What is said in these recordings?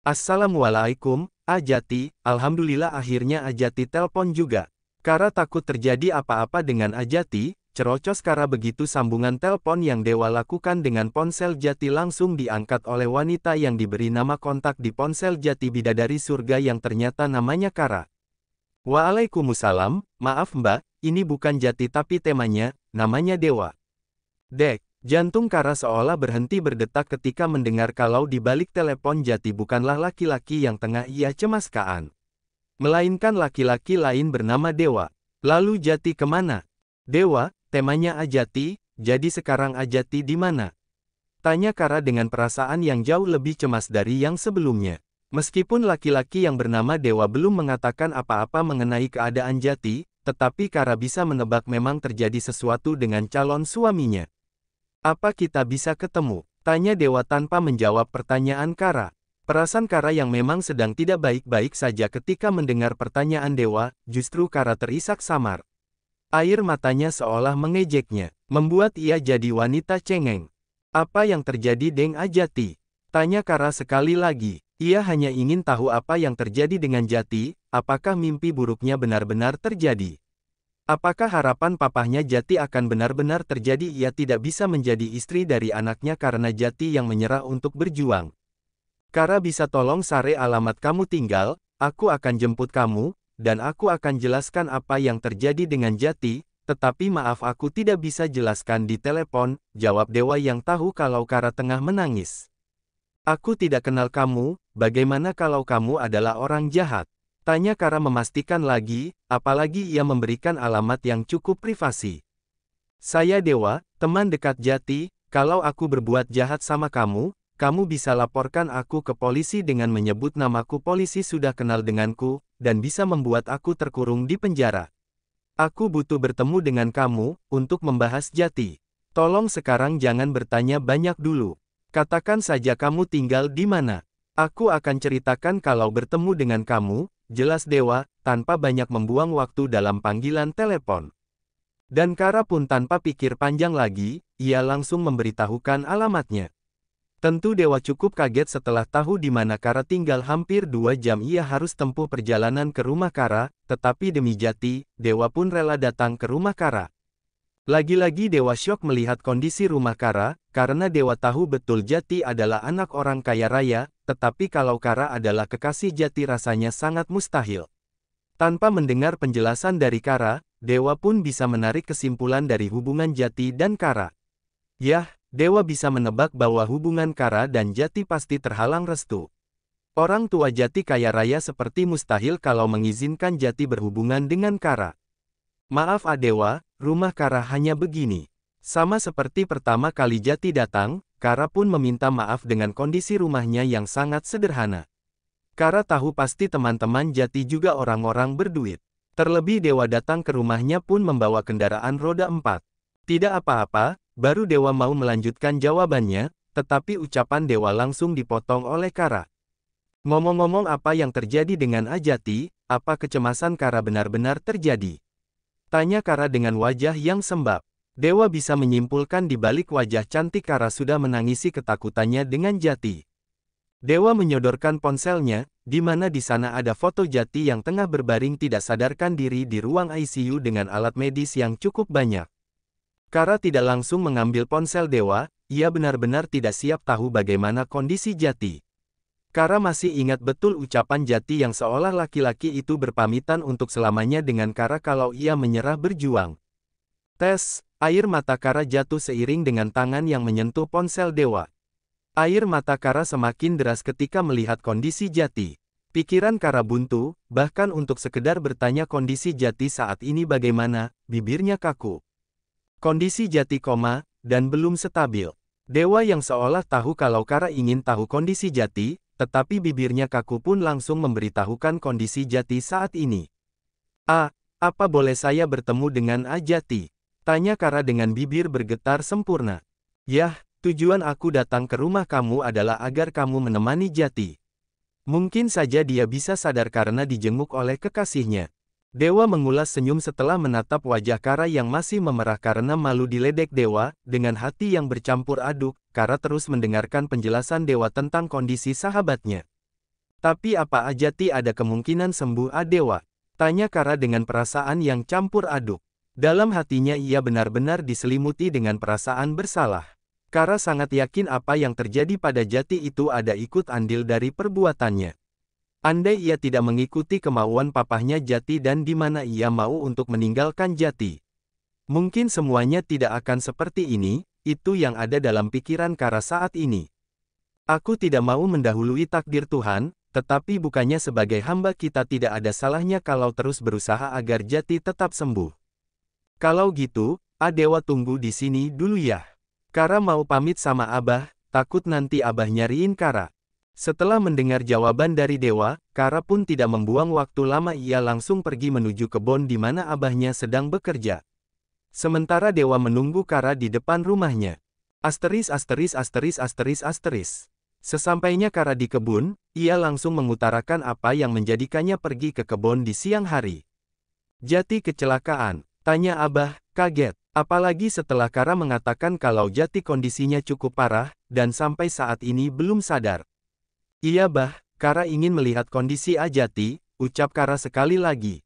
Assalamualaikum, Ajati. Alhamdulillah akhirnya Ajati telpon juga. Kara takut terjadi apa-apa dengan Ajati, cerocos Kara begitu sambungan telpon yang Dewa lakukan dengan ponsel Jati langsung diangkat oleh wanita yang diberi nama kontak di ponsel Jati bidadari surga yang ternyata namanya Kara. Waalaikumsalam, maaf mbak, ini bukan Jati tapi temanya, namanya Dewa. Dek. Jantung Kara seolah berhenti berdetak ketika mendengar kalau di balik telepon Jati bukanlah laki-laki yang tengah ia cemaskan, melainkan laki-laki lain bernama Dewa. Lalu Jati kemana? Dewa, temanya Ajati, jadi sekarang Ajati di mana? Tanya Kara dengan perasaan yang jauh lebih cemas dari yang sebelumnya. Meskipun laki-laki yang bernama Dewa belum mengatakan apa-apa mengenai keadaan Jati, tetapi Kara bisa menebak memang terjadi sesuatu dengan calon suaminya. Apa kita bisa ketemu? Tanya Dewa tanpa menjawab pertanyaan Kara. Perasaan Kara yang memang sedang tidak baik-baik saja ketika mendengar pertanyaan Dewa, justru Kara terisak samar. Air matanya seolah mengejeknya, membuat ia jadi wanita cengeng. Apa yang terjadi Deng Ajati? Tanya Kara sekali lagi. Ia hanya ingin tahu apa yang terjadi dengan Jati, apakah mimpi buruknya benar-benar terjadi. Apakah harapan papahnya Jati akan benar-benar terjadi ia tidak bisa menjadi istri dari anaknya karena Jati yang menyerah untuk berjuang. Kara bisa tolong share alamat kamu tinggal, aku akan jemput kamu, dan aku akan jelaskan apa yang terjadi dengan Jati, tetapi maaf aku tidak bisa jelaskan di telepon, jawab Dewa yang tahu kalau Kara tengah menangis. Aku tidak kenal kamu, bagaimana kalau kamu adalah orang jahat? Tanya Kara memastikan lagi, apalagi ia memberikan alamat yang cukup privasi. Saya Dewa, teman dekat Jati, kalau aku berbuat jahat sama kamu, kamu bisa laporkan aku ke polisi dengan menyebut namaku polisi sudah kenal denganku, dan bisa membuat aku terkurung di penjara. Aku butuh bertemu dengan kamu, untuk membahas Jati. Tolong sekarang jangan bertanya banyak dulu. Katakan saja kamu tinggal di mana. Aku akan ceritakan kalau bertemu dengan kamu, jelas Dewa, tanpa banyak membuang waktu dalam panggilan telepon. Dan Kara pun tanpa pikir panjang lagi, ia langsung memberitahukan alamatnya. Tentu Dewa cukup kaget setelah tahu di mana Kara tinggal. Hampir 2 jam ia harus tempuh perjalanan ke rumah Kara, tetapi demi Jati, Dewa pun rela datang ke rumah Kara. Lagi-lagi Dewa syok melihat kondisi rumah Kara, karena Dewa tahu betul Jati adalah anak orang kaya raya, tetapi kalau Kara adalah kekasih Jati rasanya sangat mustahil. Tanpa mendengar penjelasan dari Kara, Dewa pun bisa menarik kesimpulan dari hubungan Jati dan Kara. Yah, Dewa bisa menebak bahwa hubungan Kara dan Jati pasti terhalang restu. Orang tua Jati kaya raya seperti mustahil kalau mengizinkan Jati berhubungan dengan Kara. Maaf Dewa, rumah Kara hanya begini. Sama seperti pertama kali Jati datang, Kara pun meminta maaf dengan kondisi rumahnya yang sangat sederhana. Kara tahu pasti teman-teman Jati juga orang-orang berduit. Terlebih Dewa datang ke rumahnya pun membawa kendaraan roda 4. Tidak apa-apa, baru Dewa mau melanjutkan jawabannya, tetapi ucapan Dewa langsung dipotong oleh Kara. Ngomong-ngomong apa yang terjadi dengan Ajati, apa kecemasan Kara benar-benar terjadi? Tanya Kara dengan wajah yang sembab. Dewa bisa menyimpulkan di balik wajah cantik Kara sudah menangisi ketakutannya dengan Jati. Dewa menyodorkan ponselnya, di mana di sana ada foto Jati yang tengah berbaring tidak sadarkan diri di ruang ICU dengan alat medis yang cukup banyak. Kara tidak langsung mengambil ponsel Dewa, ia benar-benar tidak siap tahu bagaimana kondisi Jati. Kara masih ingat betul ucapan Jati yang seolah laki-laki itu berpamitan untuk selamanya dengan Kara kalau ia menyerah berjuang. Tes, air mata Kara jatuh seiring dengan tangan yang menyentuh ponsel Dewa. Air mata Kara semakin deras ketika melihat kondisi Jati. Pikiran Kara buntu, bahkan untuk sekedar bertanya kondisi Jati saat ini bagaimana, bibirnya kaku. Kondisi Jati koma, dan belum stabil. Dewa yang seolah tahu kalau Kara ingin tahu kondisi Jati, tetapi bibirnya kaku pun langsung memberitahukan kondisi Jati saat ini. Apa boleh saya bertemu dengan Ajati? Tanya Kara dengan bibir bergetar sempurna. Yah, tujuan aku datang ke rumah kamu adalah agar kamu menemani Jati. Mungkin saja dia bisa sadar karena dijenguk oleh kekasihnya. Dewa mengulas senyum setelah menatap wajah Kara yang masih memerah karena malu diledek Dewa. Dengan hati yang bercampur aduk, Kara terus mendengarkan penjelasan Dewa tentang kondisi sahabatnya. Tapi apa Ajati ada kemungkinan sembuh Dewa? Tanya Kara dengan perasaan yang campur aduk. Dalam hatinya ia benar-benar diselimuti dengan perasaan bersalah. Kara sangat yakin apa yang terjadi pada Jati itu ada ikut andil dari perbuatannya. Andai ia tidak mengikuti kemauan papahnya Jati dan di mana ia mau untuk meninggalkan Jati, mungkin semuanya tidak akan seperti ini. Itu yang ada dalam pikiran Kara saat ini. Aku tidak mau mendahului takdir Tuhan, tetapi bukannya sebagai hamba kita tidak ada salahnya kalau terus berusaha agar Jati tetap sembuh. Kalau gitu, Dewa tunggu di sini dulu ya. Kara mau pamit sama Abah, takut nanti Abah nyariin Kara. Setelah mendengar jawaban dari Dewa, Kara pun tidak membuang waktu lama, ia langsung pergi menuju kebun di mana abahnya sedang bekerja. Sementara Dewa menunggu Kara di depan rumahnya. Sesampainya Kara di kebun, ia langsung mengutarakan apa yang menjadikannya pergi ke kebun di siang hari. Jati kecelakaan, tanya Abah, kaget. Apalagi setelah Kara mengatakan kalau Jati kondisinya cukup parah, dan sampai saat ini belum sadar. Iya Bah, Kara ingin melihat kondisi Ajati, ucap Kara sekali lagi.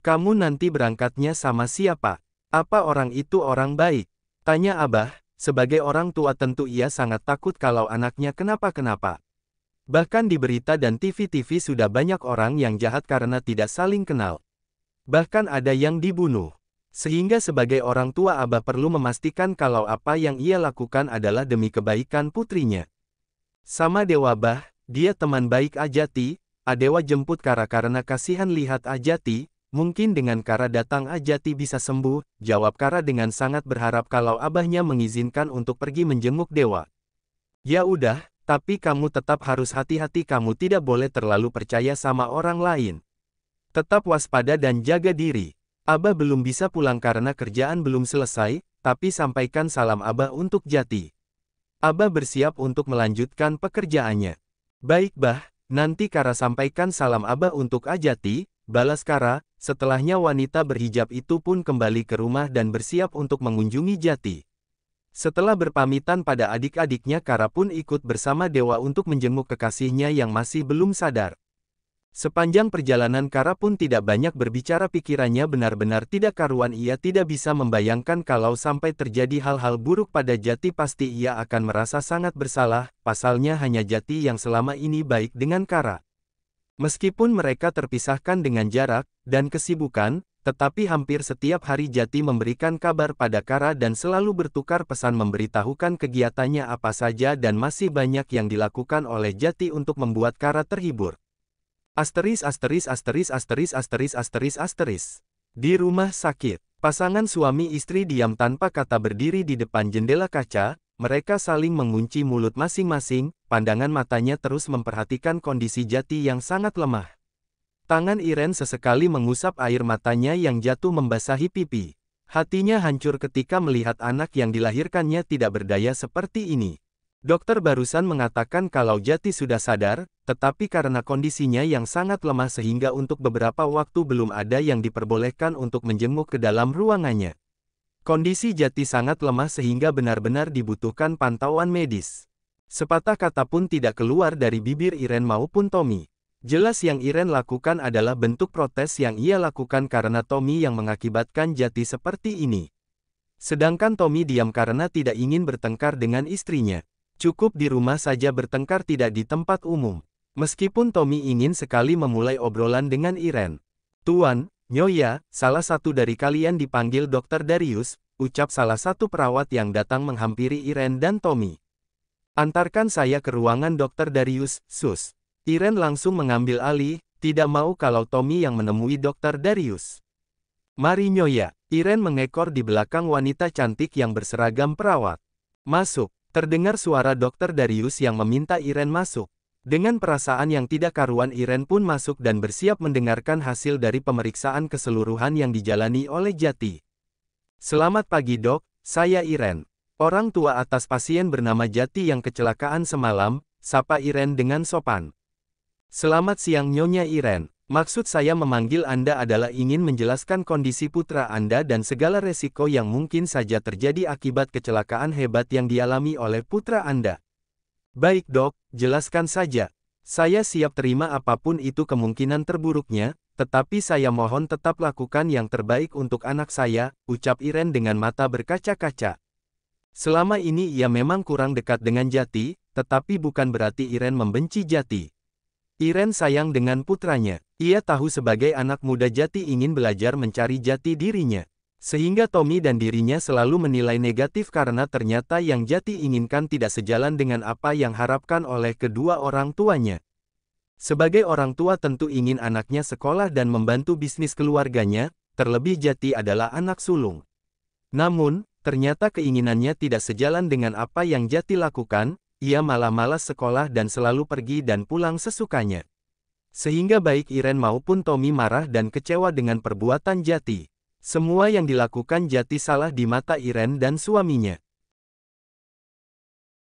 Kamu nanti berangkatnya sama siapa? Apa orang itu orang baik? Tanya Abah, sebagai orang tua tentu ia sangat takut kalau anaknya kenapa-kenapa. Bahkan di berita dan TV-TV sudah banyak orang yang jahat karena tidak saling kenal. Bahkan ada yang dibunuh. Sehingga sebagai orang tua Abah perlu memastikan kalau apa yang ia lakukan adalah demi kebaikan putrinya. Sama Dewa Bah, dia teman baik Ajati. Dewa jemput Kara karena kasihan lihat Ajati, mungkin dengan Kara datang Ajati bisa sembuh, jawab Kara dengan sangat berharap kalau abahnya mengizinkan untuk pergi menjenguk Dewa. Ya udah, tapi kamu tetap harus hati-hati, kamu tidak boleh terlalu percaya sama orang lain. Tetap waspada dan jaga diri. Abah belum bisa pulang karena kerjaan belum selesai, tapi sampaikan salam Abah untuk Jati. Abah bersiap untuk melanjutkan pekerjaannya. Baik Bah, nanti Kara sampaikan salam Abah untuk Ajati, balas Kara. Setelahnya wanita berhijab itu pun kembali ke rumah dan bersiap untuk mengunjungi Jati. Setelah berpamitan pada adik-adiknya, Kara pun ikut bersama Dewa untuk menjenguk kekasihnya yang masih belum sadar. Sepanjang perjalanan Kara pun tidak banyak berbicara, pikirannya benar-benar tidak karuan, ia tidak bisa membayangkan kalau sampai terjadi hal-hal buruk pada Jati pasti ia akan merasa sangat bersalah, pasalnya hanya Jati yang selama ini baik dengan Kara. Meskipun mereka terpisahkan dengan jarak dan kesibukan, tetapi hampir setiap hari Jati memberikan kabar pada Kara dan selalu bertukar pesan memberitahukan kegiatannya apa saja dan masih banyak yang dilakukan oleh Jati untuk membuat Kara terhibur. Di rumah sakit, pasangan suami istri diam tanpa kata berdiri di depan jendela kaca, mereka saling mengunci mulut masing-masing, pandangan matanya terus memperhatikan kondisi Jati yang sangat lemah. Tangan Iren sesekali mengusap air matanya yang jatuh membasahi pipi. Hatinya hancur ketika melihat anak yang dilahirkannya tidak berdaya seperti ini. Dokter barusan mengatakan kalau Jati sudah sadar, tetapi karena kondisinya yang sangat lemah sehingga untuk beberapa waktu belum ada yang diperbolehkan untuk menjenguk ke dalam ruangannya. Kondisi Jati sangat lemah sehingga benar-benar dibutuhkan pantauan medis. Sepatah kata pun tidak keluar dari bibir Iren maupun Tommy. Jelas yang Iren lakukan adalah bentuk protes yang ia lakukan karena Tommy yang mengakibatkan Jati seperti ini. Sedangkan Tommy diam karena tidak ingin bertengkar dengan istrinya. Cukup di rumah saja bertengkar, tidak di tempat umum. Meskipun Tommy ingin sekali memulai obrolan dengan Iren. Tuan, Nyonya, salah satu dari kalian dipanggil Dr. Darius, ucap salah satu perawat yang datang menghampiri Iren dan Tommy. Antarkan saya ke ruangan Dr. Darius, Sus. Iren langsung mengambil alih, tidak mau kalau Tommy yang menemui Dr. Darius. Mari Nyonya, Iren mengekor di belakang wanita cantik yang berseragam perawat. Masuk. Terdengar suara Dr. Darius yang meminta Iren masuk. Dengan perasaan yang tidak karuan Iren pun masuk dan bersiap mendengarkan hasil dari pemeriksaan keseluruhan yang dijalani oleh Jati. Selamat pagi dok, saya Iren. Orang tua atas pasien bernama Jati yang kecelakaan semalam, sapa Iren dengan sopan. Selamat siang Nyonya Iren. Maksud saya memanggil Anda adalah ingin menjelaskan kondisi putra Anda dan segala resiko yang mungkin saja terjadi akibat kecelakaan hebat yang dialami oleh putra Anda. Baik dok, jelaskan saja. Saya siap terima apapun itu kemungkinan terburuknya, tetapi saya mohon tetap lakukan yang terbaik untuk anak saya, ucap Iren dengan mata berkaca-kaca. Selama ini ia memang kurang dekat dengan Jati, tetapi bukan berarti Iren membenci Jati. Iren sayang dengan putranya. Ia tahu sebagai anak muda Jati ingin belajar mencari jati dirinya. Sehingga Tommy dan dirinya selalu menilai negatif karena ternyata yang Jati inginkan tidak sejalan dengan apa yang harapkan oleh kedua orang tuanya. Sebagai orang tua tentu ingin anaknya sekolah dan membantu bisnis keluarganya, terlebih Jati adalah anak sulung. Namun, ternyata keinginannya tidak sejalan dengan apa yang Jati lakukan, ia malah malas sekolah dan selalu pergi dan pulang sesukanya. Sehingga baik Iren maupun Tommy marah dan kecewa dengan perbuatan Jati. Semua yang dilakukan Jati salah di mata Iren dan suaminya.